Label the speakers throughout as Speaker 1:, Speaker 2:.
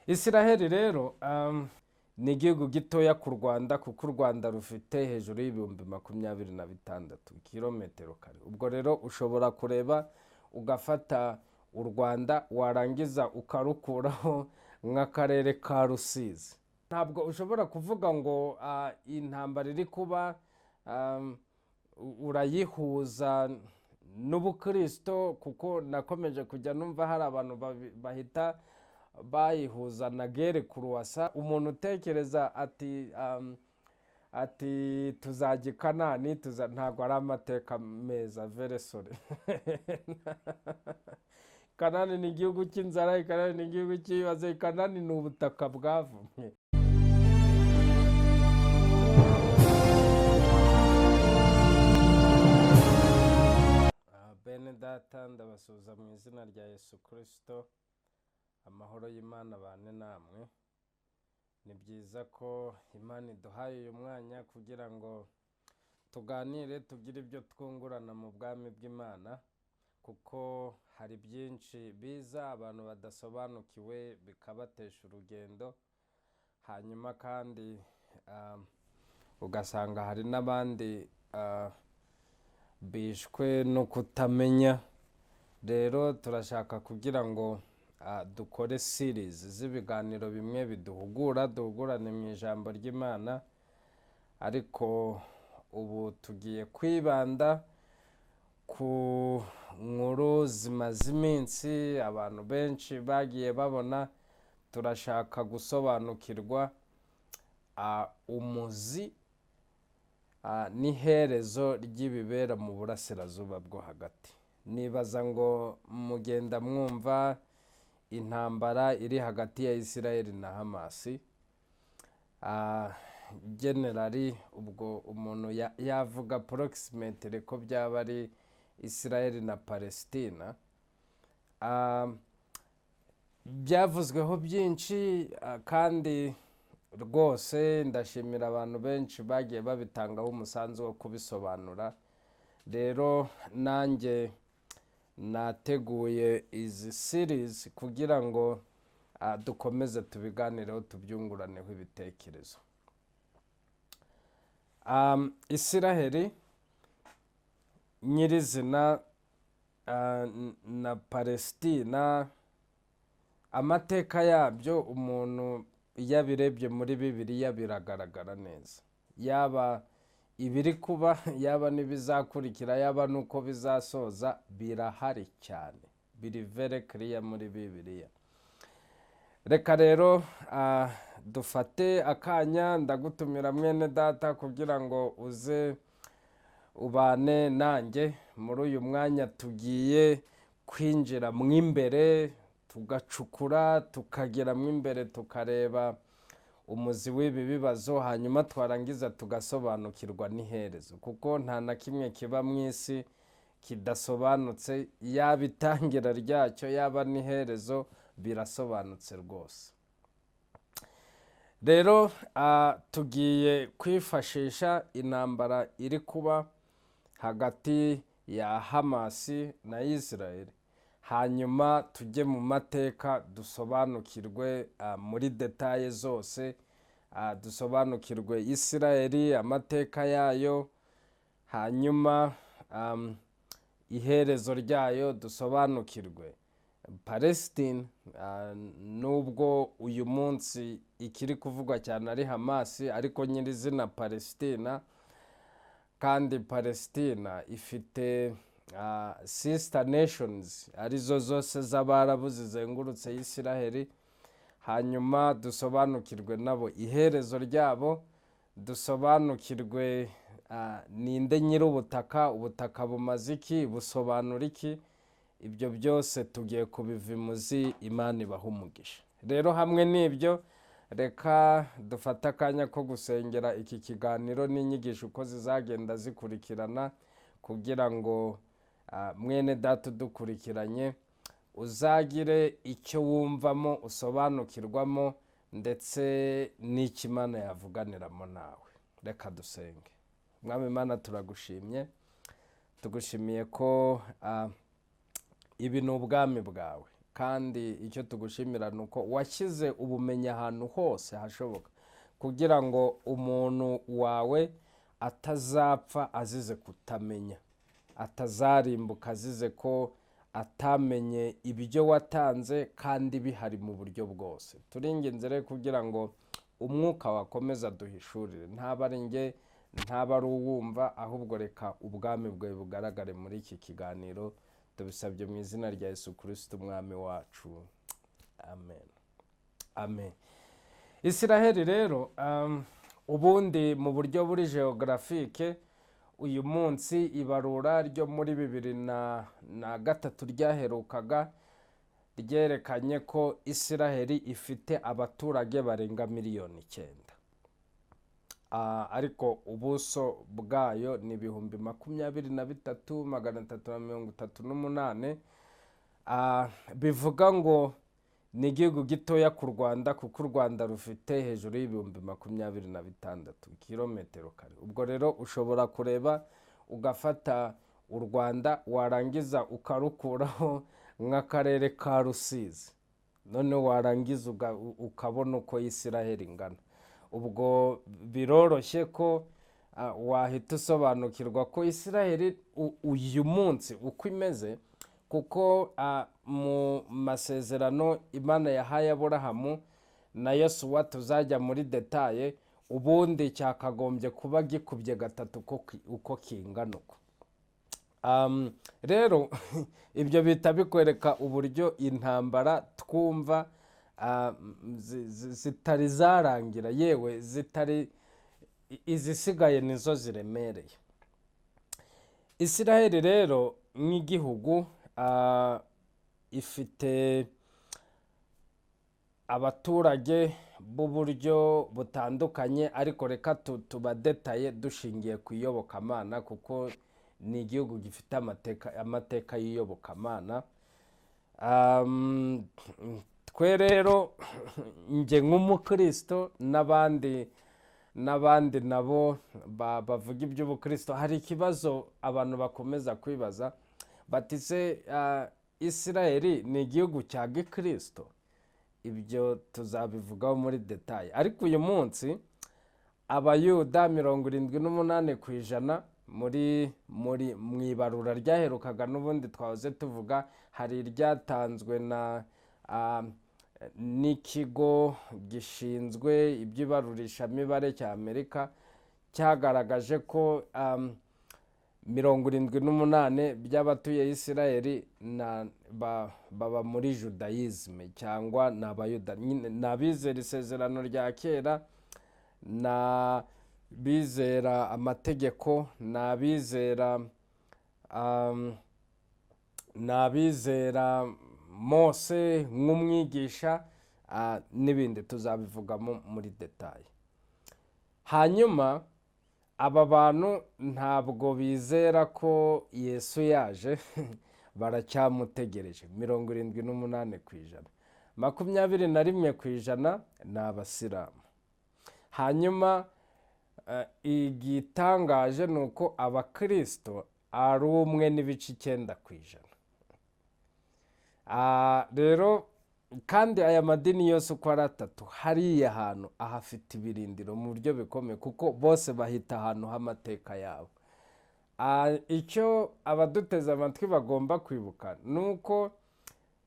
Speaker 1: Israel rero ni igihugu gitoya ku Rwanda, kuko u Rwanda rufite hejuru y'ibihumbi 26 kilometero kare. Ubwo rero ushobora kureba ugafata u Rwanda warangiza ukarukuraho nk'akarere ka Rusizi. Ntabwo ushobora kuvuga ngo intambara iri kuba urayihuza n'ubukristo, kuko nakomeje kujya numva hari abantu bahita bayihuza na gere kuruwasa. Umuntu utekereza ati tuzajya i Kanani, ntabwo ari amateka meza, very sorry. Kanani ni igihugu cy'inzara, Kanani ni igihugu cy'ibibazo, Kanani ni ubutaka bwavumye. Bene data, ndabasuhuza mu izina rya Yesu Kristo. Amahoro y'Imana bane namwe. Ni byiza ko Imana iduhaye uyu mwanya kugira ngo tuganire, tugire ibyo twungurana mu bwami bw'Imana, kuko hari byinshi biza abantu badasobanukiwe bikabatesha urugendo, hanyuma kandi ugasanga hari n'abandi bishwe no kutamenya. Rero turashaka kugira ngo dukore series z'ibiganiro bimwe duhugurane mu ijambo ry'Imana, ariko ubu tugiye kwibanda ku nkuru zimaze iminsi abantu benshi bagiye babona. Turashaka gusobanukirwa umuzi n'iherezo ry'ibibera mu Burasirazuba bwo hagati. Nibaza ngo mugenda mwumva intambara iri hagati ya Israel na Hamasi. Generally ubwo umuntu yavuga approximately ko byaba ari Israel na Palestina. Byavuzweho byinshi kandi rwose ndashimira abantu benshi bagiye babitangaho umusanzu wo kubisobanura. Rero nanjye nateguye izi series kugira ngo dukomeze tubiganireho, tubyunguraneho ibitekerezo. Israel nyirizina na Palestina, amateka yabyo umuntu yabirebye muri Bibiliya biragaragara neza. Yaba ibiri kuba, yaba n'ibizakurikira, yaba nuko bizasoza, birahari cyane, biri very clear muri Bibiliya. Reka rero dufate akanya, ndagutumira mwene data kugira ngo uze ubane nanjye muri uyu mwanya. Tugiye kwinjira mu imbere, tugacukura, tukagera mu imbere, tukareba umuzi w'ibi bibazo, hanyuma twarangiza tugasobanukirwa n'iherezo, kuko nta na kimwe kiba mu isi kidasobanutse. Yaba itangira ryacyo, yaba n'iherezo, birasobanutse rwose. Rero tugiye kwifashisha intambara iri kuba hagati ya Hamasi na Israel, hanyuma tujye mu mateka dusobanukirwe muri detaye zose, dusobanukirwe Israel, amateka yayo, hanyuma iherezo ryayo dusobanukirwe Palestine. Nubwo uyu munsi ikiri kuvugwa cyane ari Hamasi, ariko nyirizina Palestina, kandi Palestina ifite sister nations arizo zose z'Abarabu zizengurutse Israel. Hanyuma dusobanukirwe nabo iherezo ryabo, dusobanukirwe ninde nyir'ubutaka, ubutaka bumaze iki, busobanura iki. Ibyo byose tugiye kubiva imuzi. Imana ibaha umugisha. Rero hamwe n'ibyo, reka dufate akanya ko gusengera iki kiganiro n'inyigisho uko zizagenda zikurikirana, kugira ngo mwene data udukurikiranye uzagire icyo wumvamo, usobanukirwamo, ndetse n'icyo Imana yavuganiramo nawe. Reka dusenge. Mwami Imana, turagushimiye, tugushimiye ko ibi ni ubwami bwawe. kandi icyo tugushimira ni uko washyize ubumenyi ahantu hose hashoboka kugira ngo umuntu wawe atazapfa azize kutamenya, atazarimbuka azize ko atamenye ibyo watanze kandi bihari mu buryo bwose. Turinginze rero kugira ngo umwuka wakomeza duhishurire, ntaba ari nge, ntaba ari uwumva, ahubwo reka ubwami bwawe bugaragare muri iki kiganiro. Tubisabye mu izina rya Yesu Kristo umwami wacu, amen. Amen. Isiraheli rero ubundi mu buryo buri geographique, uyu munsi ibarura ryo muri 2003 ryaherukaga ryerekanye ko Isiraheli ifite abaturage barenga 9,000,000. Ariko ubuso bwayo ni 23,338. Bivuga ngo ni igihugu gitoya ku Rwanda, kuko u Rwanda rufite hejuru y'ibihumbi 26 kilometero kare. Ubwo rero ushobora kureba ugafata u Rwanda warangiza ukarukuraho nk'akarere ka Rusizi, none warangiza ukabona uko Isiraheli ingana. Ubwo biroroshye ko wahita usobanukirwa ko Isiraheli uyu munsi uko imeze, kuko mu masezerano Imana yahaye Aburahamu na Yosuwa, tuzajya muri detaye, ubundi cyakagombye kuba gikubye gatatu uko kingana uko. Rero ibyo bita bikwereka uburyo intambara twumva zitari zarangira, yewe zitari izisigaye nizo ziremereye. Isiraheli rero nk'igihugu ifite abaturage b'uburyo butandukanye, ariko reka tubadetaye dushingiye ku iyobokamana, kuko ni igihugu gifite amateka y'iyobokamana. Twe rero nge nk'umukristo n'abandi nabo bavuga iby'ubukristo, hari ikibazo abantu bakomeza kwibaza bati se Isiraheli ni igihugu cya gikristo? Ibyo tuzabivugaho muri detaye. Ariko uyu munsi abayuda 78% mu ibarura ryaherukaga n'ubundi twahoze tuvuga, hari iryatanzwe n'ikigo gishinzwe iby'ibarurishamibare cya Amerika, cyagaragaje ko 78% by'abatuye Isiraheli baba muri Judaisme cyangwa n'abayuda. N'abizera isezerano rya kera, n'abizera amategeko, n'abizera Mose nk'umwigisha, n'ibindi tuzabivugamo muri detaye. Hanyuma aba bantu ntabwo bizera ko Yesu yaje, baracyamutegereje. 78%. 21% ni abasilamu. Hanyuma igitangaje ni uko abakristo ari 1.9%. Rero kandi aya madini yose uko ari 3 hariya hantu ahafite ibirindiro mu buryo bikomeye, kuko bose bahita ahantu h'amateka yabo. Icyo abaduteze amatwi bagomba kwibuka ni uko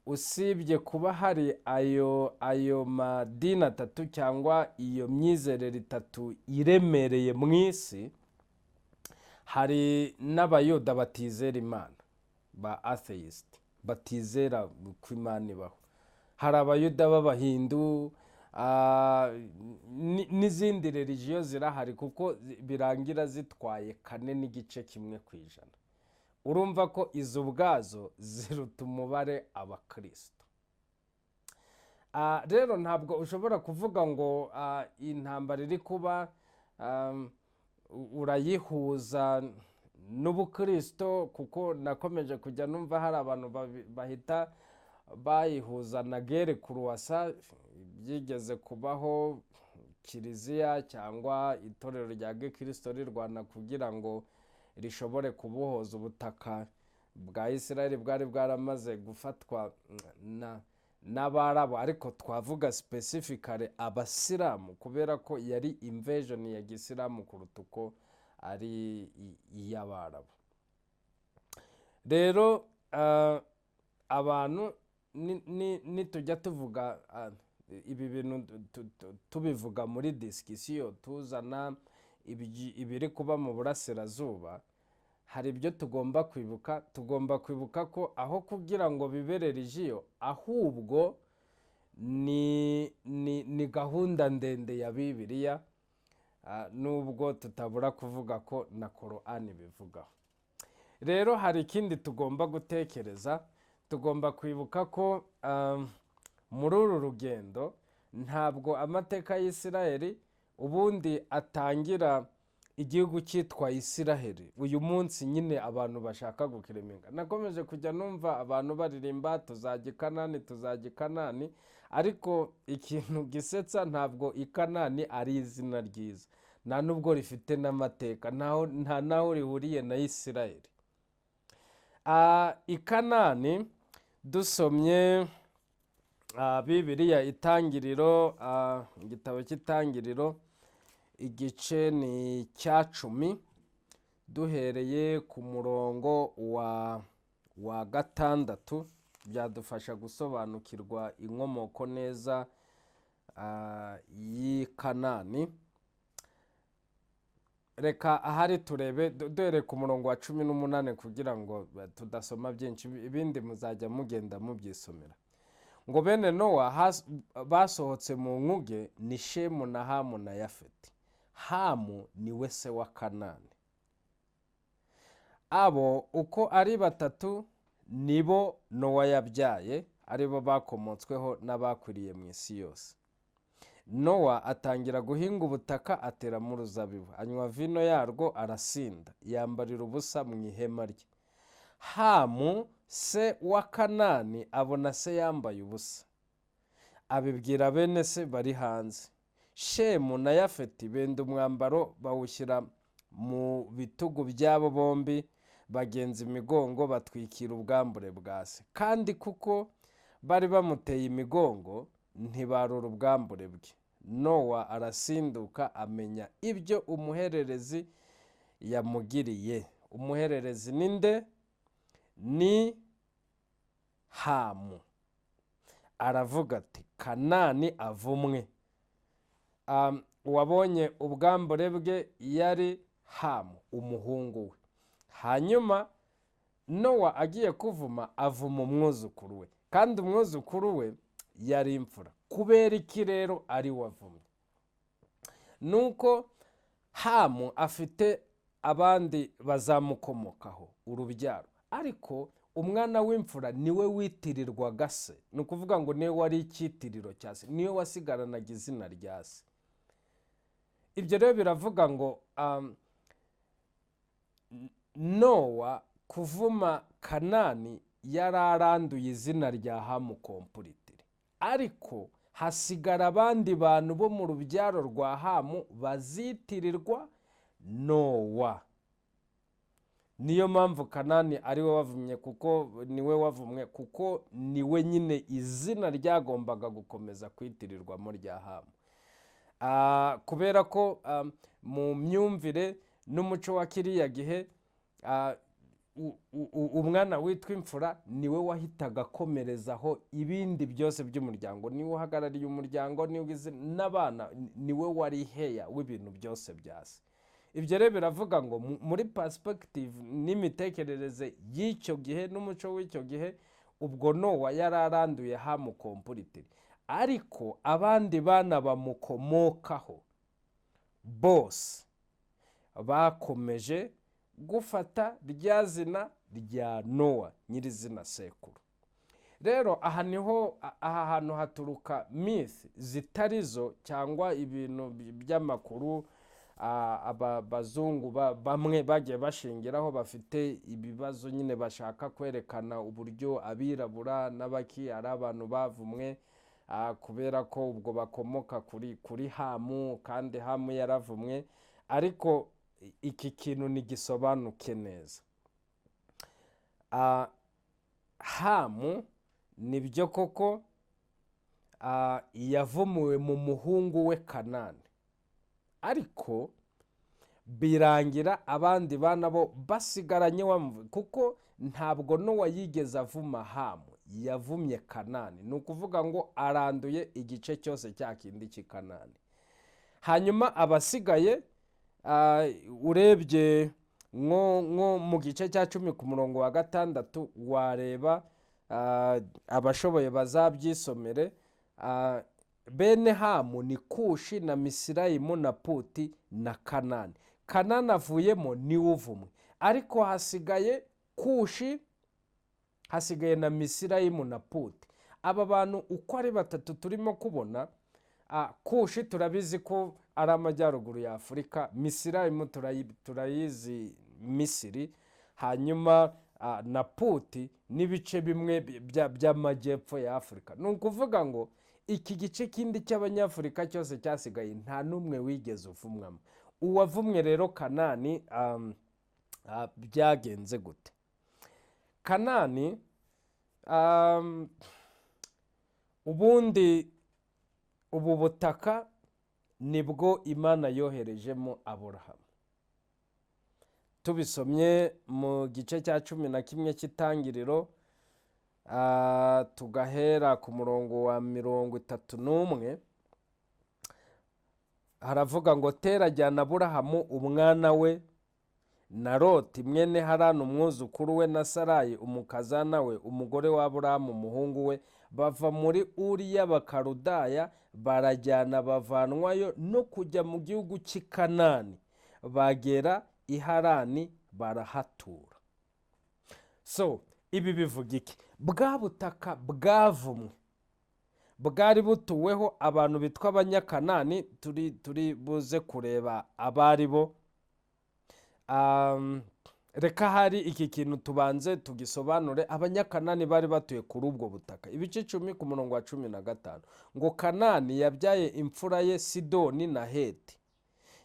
Speaker 1: usibye kuba hari ayo madini 3 cyangwa iyo myizerere 3 iremereye mu isi, hari n'abayuda batizera Imana, ba atheist, batizera ko Imana ibaho. Hari abayuda b'abahindu n'izindi religiyo zirahari, kuko birangira zitwaye 4.1%. Urumva ko izo ubwazo ziruta umubare abakristo. Rero ntabwo ushobora kuvuga ngo intambara iri kuba urayihuza n'ubukristo, kuko nakomeje kujya numva hari abantu bahita bayihuza na gere kuruwasa. Byigeze kubaho kiliziya cyangwa itorero rya gikristo rirwana kugira ngo rishobore kubohoza ubutaka bwa Isiraheli bwari bwaramaze gufatwa n'Abarabu, ariko twavuga specifically Abasilamu kubera ko yari invasion ya Gisilamu kuruta uko ari iy'Abarabu. Rero abantu nitujya tuvuga ibi bintu tubivuga muri discussion tuzana ibiri kuba mu burasirazuba, hari ibyo tugomba kwibuka ko aho kugira ngo bibere religion, ahubwo ni gahunda ndende ya Bibiliya, nubwo tutabura kuvuga ko na Korani bivugaho. Rero hari ikindi tugomba gutekereza, tugomba kwibuka ko muri uru rugendo ntabwo amateka y'Isiraheli ubundi atangira igihugu cyitwa Isiraheli uyu munsi nyine abantu bashaka gukireminga. Nakomeje kujya numva abantu baririmba tuzajya i Kanani, ariko ikintu gisetsa ntabwo i Kanani ari izina ryiza, nta nubwo rifite n'amateka, nta naho rihuriye na Isiraheli. I Kanani dusomye Bibiliya Itangiriro, igitabo cy'Itangiriro igice ni cya 10 duhereye ku murongo wa 6 byadufasha gusobanukirwa inkomoko neza y'i Kanani. Reka ahari turebe duhere ku murongo wa 18 kugira ngo tudasoma byinshi, ibindi muzajya mugenda mubyisomera. Ngo bene Nowa basohotse mu nkuge ni Shemu na Hamu na Yafeti. Hamu ni we se wa Kanani. Abo uko ari batatu nibo Nowa yabyaye, aribo bakomotsweho n'abakwiriye mu isi yose. Nowa atangira guhinga ubutaka, ateramo uruzabibu, anywa vino yarwo arasinda, yambarira ubusa mu ihema rye. Hamu se wa Kanani abona se yambaye ubusa, abibwira bene se bari hanze. Shemu na Yafeti benda umwambaro bawushyira mu bitugu byabo bombi, bagenza imigongo batwikira ubwambure bwa se. Kandi kuko bari bamuteye imigongo ntibarura ubwambure bwe. Nowa arasinduka amenya ibyo umuhererezi yamugiriye. Umuhererezi ninde? Ni Hamu. Aravuga ati Kanani avumwe. Wabonye ubwambure bwe yari Hamu umuhungu we. Hanyuma Nowa agiye kuvuma avuma umwuzukuru we, kandi umwuzukuru we yari imfura. Kubera iki rero ari wavumye? Nuko Hamu afite abandi bazamukomokaho urubyaro, ariko umwana w'imfura niwe witirirwaga se. Ni ukuvuga ngo niwe wari icyitiriro cya se, niwe wasigaranaga izina rya se. Ibyo rero biravuga ngo Nowa kuvuma Kanani yararanduye izina rya Hamu kompulitiri, ariko hasigara abandi bantu bo mu rubyaro rwa Hamu bazitirirwa Nowa. Niyo mpamvu Kanani ari we wavumye, kuko niwe wavumwe, kuko niwe nyine izina ryagombaga gukomeza kwitirirwamo rya Hamu. Kubera ko mu myumvire n'umuco wa kiriya gihe umwana witwa imfura niwe wahitaga akomerezaho ibindi byose by'umuryango, niwe uhagarariye umuryango, n'abana niwe wari heya w'ibintu byose bya se. Ibyo rero biravuga ngo muri perspective n'imitekerereze y'icyo gihe n'umuco w'icyo gihe, ubwo Nowa yararanduye Hamu kompulitiri, ariko abandi bana bamukomokaho bose bakomeje gufata rya zina rya Nowa nyirizina sekuru. Rero aha hantu haturuka myth zitarizo cyangwa ibintu by'amakuru abazungu bamwe bagiye bashingiraho, bafite ibibazo nyine bashaka kwerekana uburyo abirabura n'abaki ari abantu bavumwe, kubera ko ubwo bakomoka kuri Hamu, kandi Hamu yaravumwe. Ariko iki kintu ntigisobanuke neza. Hamu nibyo koko yavumuwe mu muhungu we Kanani, ariko birangira abandi bana bo basigaranye kuko ntabwo Nowa yigeze avuma Hamu, yavumye Kanani. Ni ukuvuga ngo aranduye igice cyose cya kindi cy'Ikanani. Hanyuma abasigaye urebye nko mu gice cya 10 ku murongo wa 6 wareba, abashoboye bazabyisomere. Bene Hamu ni Kushi na Misirayimu na Puti na Kanani. Kanani avuyemo niwe uvumwe, ariko hasigaye Kushi, hasigaye na Misirayimu na Puti. Aba bantu uko ari batatu turimo kubona, Kushi turabizi ko ari amajyaruguru ya Afurika, Misirayimu turayizi Misiri, hanyuma na Puti n'ibice bimwe by'amajyepfo ya Afurika. Ni ukuvuga ngo iki gice kindi cy'Abanyafurika cyose cyasigaye nta n'umwe wigeze uvumwamo. Uwavumwe rero Kanani, byagenze gute? Kanani ubundi ubu butaka nibwo Imana yoherejemo Aburahamu. Tubisomye mu gice cya 11 cy'Itangiriro, tugahera ku murongo wa 31, haravuga ngo Tera ajyana Aburahamu umwana we na Loti mwene Harani umwuzukuru we na Sarayi umukazana we umugore wa Aburahamu umuhungu we, bava muri Uri y'Abakaludaya barajyana bavanwayo no kujya mu gihugu cy'i Kanani, bagera i Harani barahatura. So ibi bivuga iki? Bwa butaka bwavumwe bwari butuweho abantu bitwa Abanyakanani, turi buze kureba abari bo. Reka hari iki kintu tubanze tugisobanure. Abanyakanani bari batuye kuri ubwo butaka. Ibice 10 ku murongo wa 15 ngo Kanani yabyaye imfura ye Sidoni na Heti,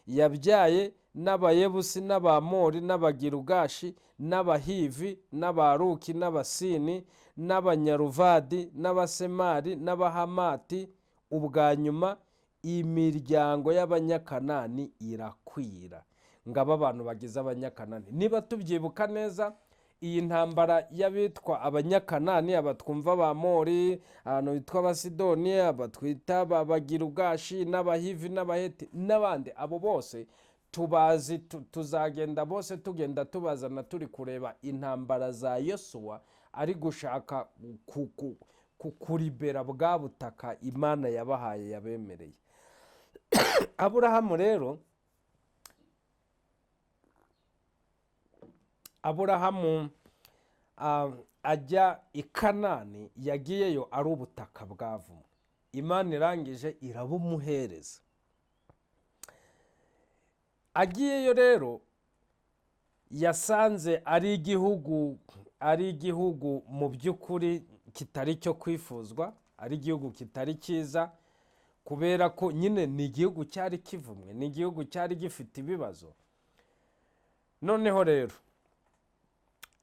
Speaker 1: yabyaye n'Abayebusi n'Abamori n'Abagirugashi n'Abahivi n'Abaruki n'Abasini n'Abanyaruvadi n'Abasemari n'Abahamati. Ubwa nyuma imiryango y'Abanyakanani irakwira. Ngaba abantu bagize Abanyakanani. Niba tubyibuka neza, iyi ntambara y'abitwa Abanyakanani, abatwumva Abamori, abantu bitwa Abasidoni, abatwita Abagirugashi n'Abahivi n'Abaheti n'abandi, abo bose tubazi, tuzagenda bose tugenda tubazana turi kureba intambara za Yosuwa ari gushaka kukuribera bwa butaka Imana yabahaye yabemereye. Aburahamu rero, Aburahamu ajya i Kanani, yagiyeyo ari ubutaka bwavumwe. Imana irangije irabumuhereza. Agiyeyo rero yasanze ari igihugu mu by'ukuri kitari cyo kwifuzwa, ari igihugu kitari cyiza, kubera ko nyine ni igihugu cyari kivumwe, ni igihugu cyari gifite ibibazo. Noneho rero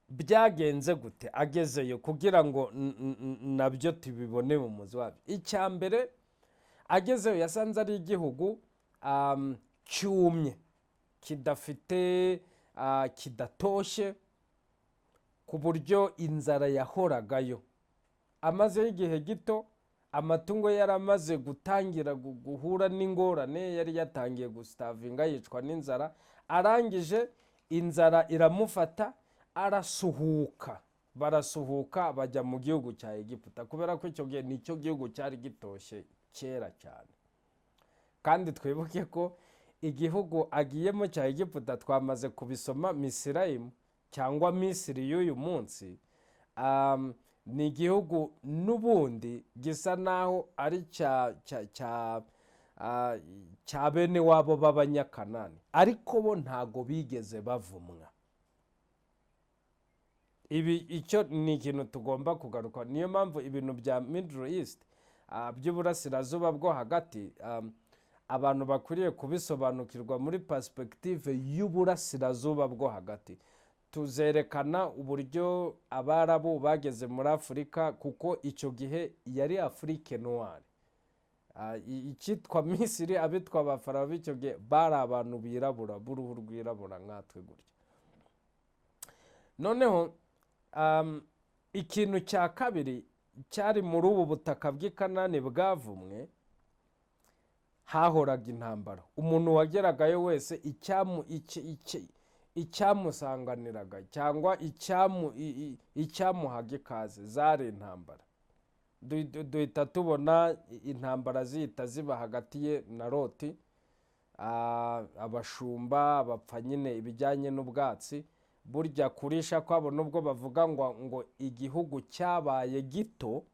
Speaker 1: byagenze gute agezeyo kugira ngo nabyo tubibone mu muzi wabyo? Icya mbere, agezeyo yasanze ari igihugu cyumye, kidafite, kidatoshye, ku buryo inzara yahoragayo. Amaze igihe gito, amatungo yari amaze gutangira guhura n'ingorane, yari yatangiye gustavinga, yicwa n'inzara. Arangije inzara iramufata, arasuhuka, barasuhuka bajya mu gihugu cya Egiputa, kubera ko icyo gihe nicyo gihugu cyari gitoshye kera cyane. Kandi twibuke ko igihugu agiyemo cya Egiputa twamaze kubisoma, Misirayimu cyangwa Misiri y'uyu munsi, ni igihugu n'ubundi gisa naho ari cya bene wabo b'Abanyakanani, ariko bo ntago bigeze bavumwa. Icyo ni ikintu tugomba kugaruka. Niyo mpamvu ibintu bya Middle East, by'Uburasirazuba bwo hagati, abantu bakwiriye kubisobanukirwa muri perspective y'Uburasirazuba bwo hagati. tuzerekana uburyo abarabu bageze muri Afurika, kuko icyo gihe yari Afrique Noire. Icyitwa Misiri, abitwa abafarawo b'icyo gihe bari abantu birabura, b'uruhu rwirabura nkatwe gutya. Noneho ikintu cya kabiri cyari muri ubu butaka bw'i Kanani bwavumwe, hahoraga intambara. Umuntu wageragayo wese icyamusanganiraga cyangwa icyamuhaga ikaze zari intambara. Duhita tubona intambara zihita ziba hagati ye na Loti, abashumba bapfa nyine ibijyanye n'ubwatsi. Burya kurisha kwabo nubwo bavuga ngo igihugu cyabaye gito,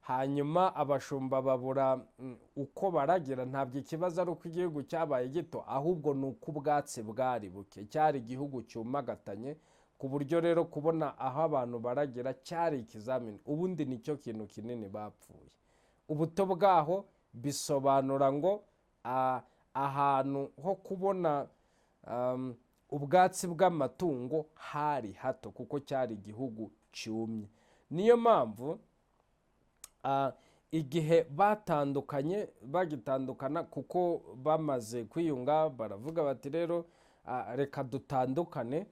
Speaker 1: hanyuma abashumba babura uko baragira. Ntabwo ikibazo ari uko igihugu cyabaye gito, ahubwo ni uko ubwatsi bwari buke. Cyari igihugu cyumagatanye, ku buryo rero kubona aho abantu baragira cyari ikizamini. Ubundi nicyo kintu kinini bapfuye. Ubuto bwaho bisobanura ngo ahantu ho kubona ubwatsi bw'amatungo hari hato, kuko cyari igihugu cyumye. Niyo mpamvu igihe bagitandukana, kuko bamaze kwiyunga baravuga bati rero reka dutandukane.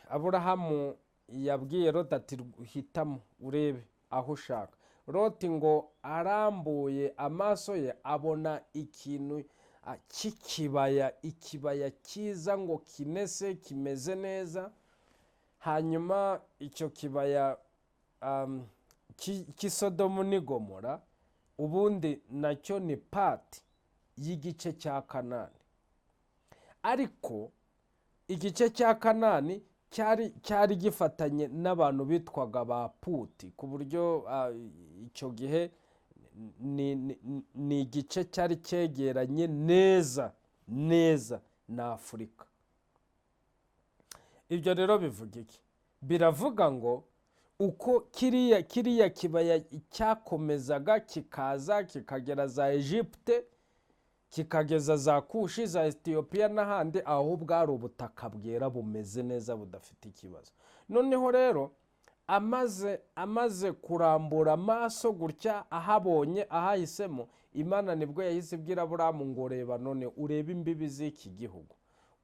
Speaker 1: Aburahamu yabwiye Loti ati hitamo urebe aho ushaka. Loti ngo arambuye amaso ye abona ikintu cy'ikibaya, ikibaya cyiza ngo kinese kimeze neza. Hanyuma icyo kibaya cy'isodomu n'igomora ubundi nacyo ni pati y'igice cya Kanani. Ariko igice cya Kanani cyari gifatanye n'abantu bitwaga ba Puti, ku buryo icyo gihe ni igice cyari cyegeranye neza na Afurika. Ibyo rero bivuga iki? Biravuga ngo uko kiriya kibaya cyakomezaga kikaza kikagera za Egypte, kikageza za Kushi, za Ethiopia n'ahandi, aho bwari ubutaka bwera bumeze neza budafite ikibazo. Noneho rero amaze kurambura amaso gutya, ahabonye ahahisemo, Imana nibwo yahise ibwira Aburahamu ngo reba none urebe imbibi z'iki gihugu,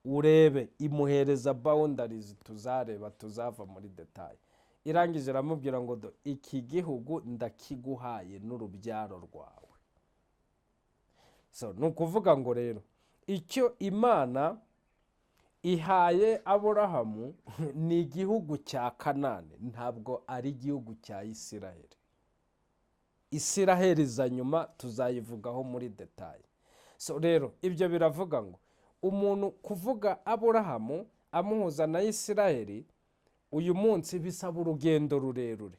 Speaker 1: urebe. Imuhereza boundaries, tuzareba, tuzava muri detail. Irangije iramubwira ngo iki gihugu ndakiguhaye n'urubyaro rwawe. So nukuvuga ngo rero icyo Imana ihaye Aburahamu ni igihugu cya Kanani, ntabwo ari igihugu cya Isiraheli. Isiraheli za nyuma tuzayivugaho muri detail. So rero ibyo biravuga ngo umuntu kuvuga Aburahamu amuhuza na Isiraheli uyu munsi bisaba urugendo rurerure,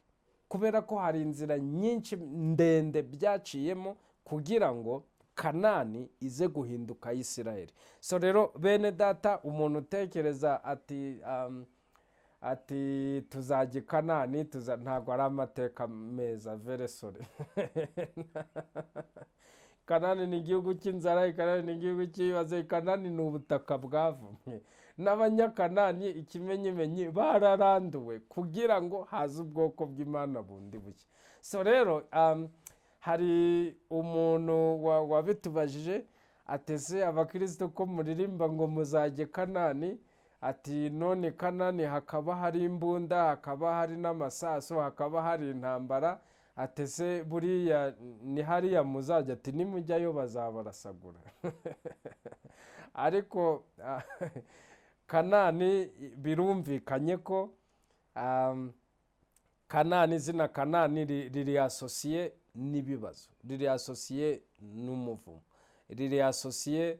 Speaker 1: kubera ko hari inzira nyinshi ndende byaciyemo kugira ngo Kanani ize guhinduka Isiraheli. So rero bene data, umuntu utekereza ati tuzajya Kanani, ntabwo ari amateka meza, very sorry. Kanani ni igihugu cy'inzara, Kanani ni igihugu cy'ibibazo, Kanani ni ubutaka bwavumwe. N'abanyakanani ikimenyimenyi bararanduwe kugira ngo haze ubwoko bw'Imana bundi bushya. So rero hari umuntu wabitubajije atese abakristo ko muririmba ngo muzajye Kanani, ati none Kanani hakaba hari imbunda, hakaba hari n'amasaso, hakaba hari intambara, atese buriya ni hariya muzajya, ati nimujyayo bazabarasagura. Ariko Kanani birumvikanye ko Kanani, izina Kanani riri asosiye n'ibibazo, riri asosiye n'umuvumo, riri asosiye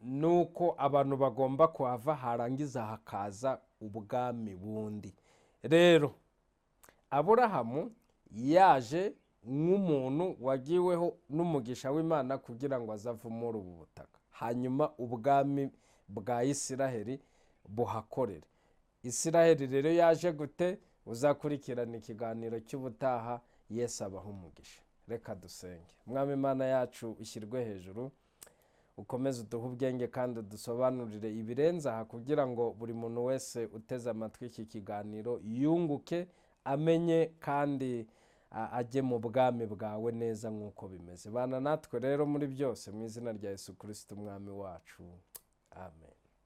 Speaker 1: nuko abantu bagomba kuhava, harangiza hakaza ubwami bundi. Rero Aburahamu yaje nk'umuntu wagiweho n'umugisha w'Imana kugira ngo azave muri ubu butaka, hanyuma ubwami bwa Isiraheli buhakorere. Isiraheli rero yaje gute? Uzakurikirana ikiganiro cy'ubutaha. Yesu abaha umugisha. Reka dusenge. Mwami Imana yacu ushyirwe hejuru, ukomeze uduhe ubwenge kandi udusobanurire ibirenze aha kugira ngo buri muntu wese uteze amatwi iki kiganiro yunguke amenye kandi ajye mu bwami bwawe neza nk'uko bimeze. Bana natwe rero muri byose mu izina rya Yesu Kristo umwami wacu, amen.